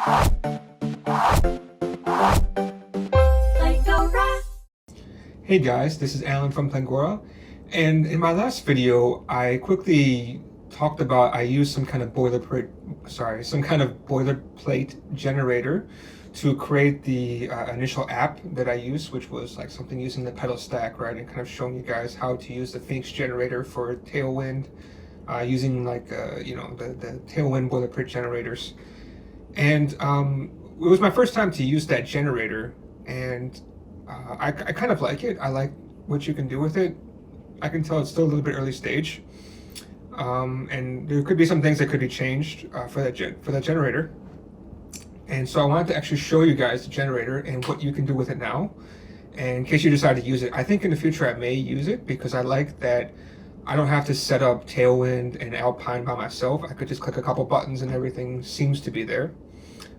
Hey guys, this is Alan from Plangora, and in my last video I quickly talked about I used some kind of boilerplate generator to create the initial app that I used, which was like something using the pedal stack, right, and kind of showing you guys how to use the Phoenix generator for Tailwind, using like the Tailwind boilerplate generators. And it was my first time to use that generator, and I kind of like it. I like what you can do with it. I can tell it's still a little bit early stage, and there could be some things that could be changed for that generator. And so I wanted to actually show you guys the generator and what you can do with it now, and in case you decide to use it. I think in the future I may use it because I like that I don't have to set up Tailwind and Alpine by myself. I could just click a couple buttons and everything seems to be there.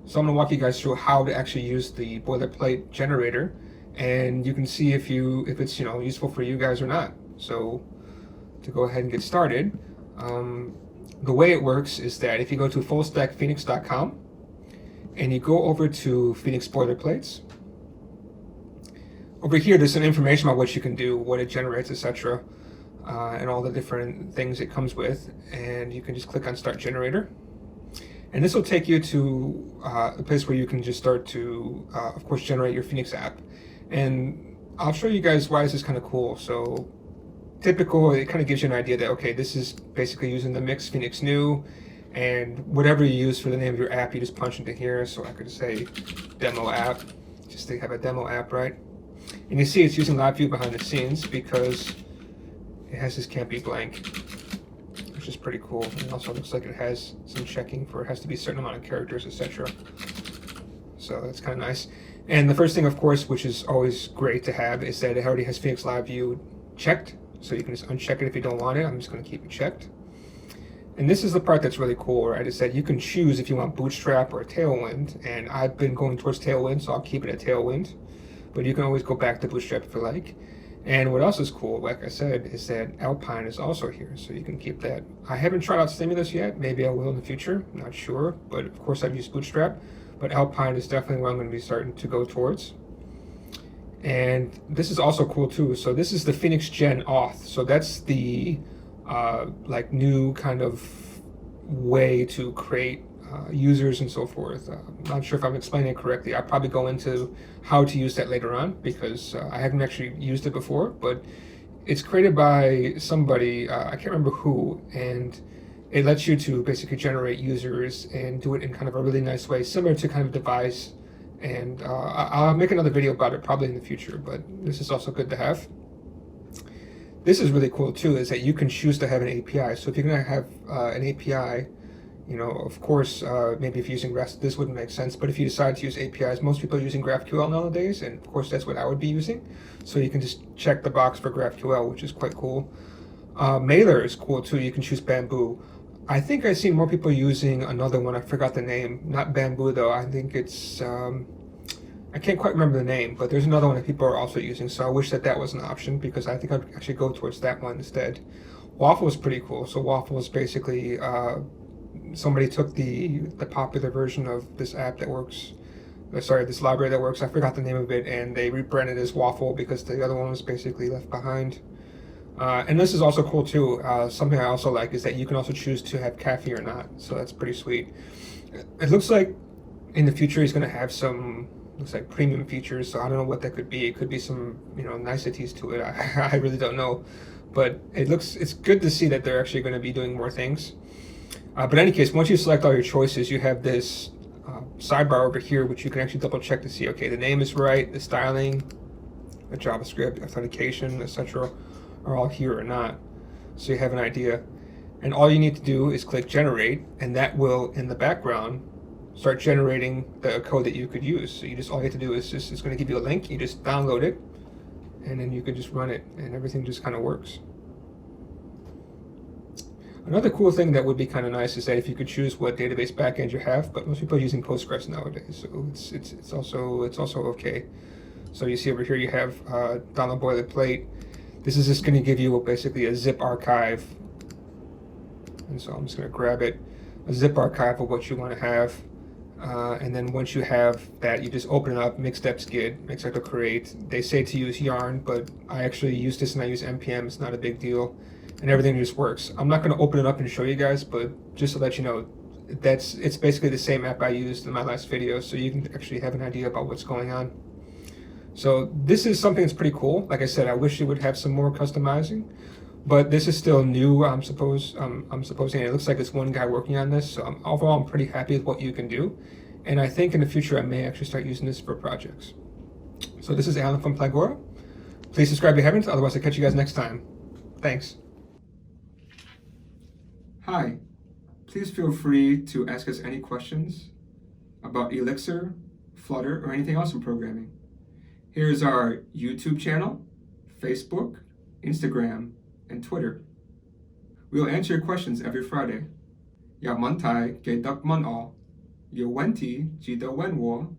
So I'm going to walk you guys through how to actually use the boilerplate generator, and you can see if it's useful for you guys or not. So to go ahead and get started, the way it works is that if you go to fullstackphoenix.com and you go over to Phoenix boilerplates, over here there's some information about what you can do, what it generates, etc., and all the different things it comes with, and you can just click on Start Generator. And this will take you to a place where you can just start to, of course, generate your Phoenix app. And I'll show you guys why this is kind of cool. So typical, it kind of gives you an idea that, okay, this is basically using the mix Phoenix new, and whatever you use for the name of your app, you just punch into here. So I could say demo app, just to have a demo app, right? And you see it's using live view behind the scenes because it has this can't be blank, which is pretty cool. And it also looks like it has some checking for it has to be a certain amount of characters, etc. So that's kind of nice. And the first thing, of course, which is always great to have, is that it already has Phoenix Live View checked. So you can just uncheck it if you don't want it. I'm just going to keep it checked. And this is the part that's really cool, right? Is that you can choose if you want Bootstrap or Tailwind. And I've been going towards Tailwind, so I'll keep it at Tailwind. But you can always go back to Bootstrap if you like. And what else is cool, like I said, is that Alpine is also here, so you can keep that. I haven't tried out Stimulus yet. Maybe I will in the future. I'm not sure. But of course, I've used Bootstrap. But Alpine is definitely what I'm going to be starting to go towards. And this is also cool too. So this is the Phoenix Gen Auth. So that's the like new kind of way to create users and so forth. I'm not sure if I'm explaining it correctly. I'll probably go into how to use that later on because I haven't actually used it before. But it's created by somebody, I can't remember who, and it lets you to basically generate users and do it in kind of a really nice way, similar to kind of device. And I'll make another video about it probably in the future, but this is also good to have. This is really cool too, is that you can choose to have an API. So if you're going to have an API, of course, maybe if you're using REST, this wouldn't make sense. But if you decide to use APIs, most people are using GraphQL nowadays, and of course that's what I would be using. So you can just check the box for GraphQL, which is quite cool. Mailer is cool too. You can choose Bamboo. I think I've seen more people using another one. I forgot the name. Not Bamboo though. I think it's I can't quite remember the name, but there's another one that people are also using. So I wish that was an option because I think I'd actually go towards that one instead. Waffle is pretty cool. So Waffle is basically somebody took the popular version of this app that works. This library that works. I forgot the name of it, and they rebranded it as Waffle because the other one was basically left behind. And this is also cool too. Something I also like is that you can also choose to have cafe or not. So that's pretty sweet. It looks like in the future he's going to have some, looks like premium features. So I don't know what that could be. It could be some, niceties to it. I really don't know. But it's good to see that they're actually going to be doing more things. But in any case, once you select all your choices, you have this sidebar over here, which you can actually double check to see, okay, the name is right, the styling, the JavaScript, authentication, etc. are all here or not, so you have an idea. And all you need to do is click generate, and that will in the background start generating the code that you could use. So all you have to do is it's going to give you a link, you just download it, and then you can just run it, and everything just kind of works. Another cool thing that would be kind of nice is that if you could choose what database backend you have, but most people are using Postgres nowadays, so it's also okay. So you see over here you have download boilerplate. This is just going to give you basically a zip archive, and so I'm just going to grab it, a zip archive of what you want to have. And then once you have that, you just open it up, make steps git, make cycle create. They say to use yarn, but I actually use this and I use npm. It's not a big deal, and everything just works. I'm not going to open it up and show you guys, but just to let you know, it's basically the same app I used in my last video, so you can actually have an idea about what's going on. So this is something that's pretty cool. Like I said, I wish it would have some more customizing, but this is still new. I'm supposing it looks like it's one guy working on this. So overall, I'm pretty happy with what you can do, and I think in the future I may actually start using this for projects. So this is Alan from Plangora. Please subscribe if you haven't. Otherwise, I'll catch you guys next time. Thanks. Hi. Please feel free to ask us any questions about Elixir, Flutter, or anything else in programming. Here's our YouTube channel, Facebook, Instagram, and Twitter. We'll answer your questions every Friday. Ya muntai ge duck mun all. Yo wenti ji do wen wo.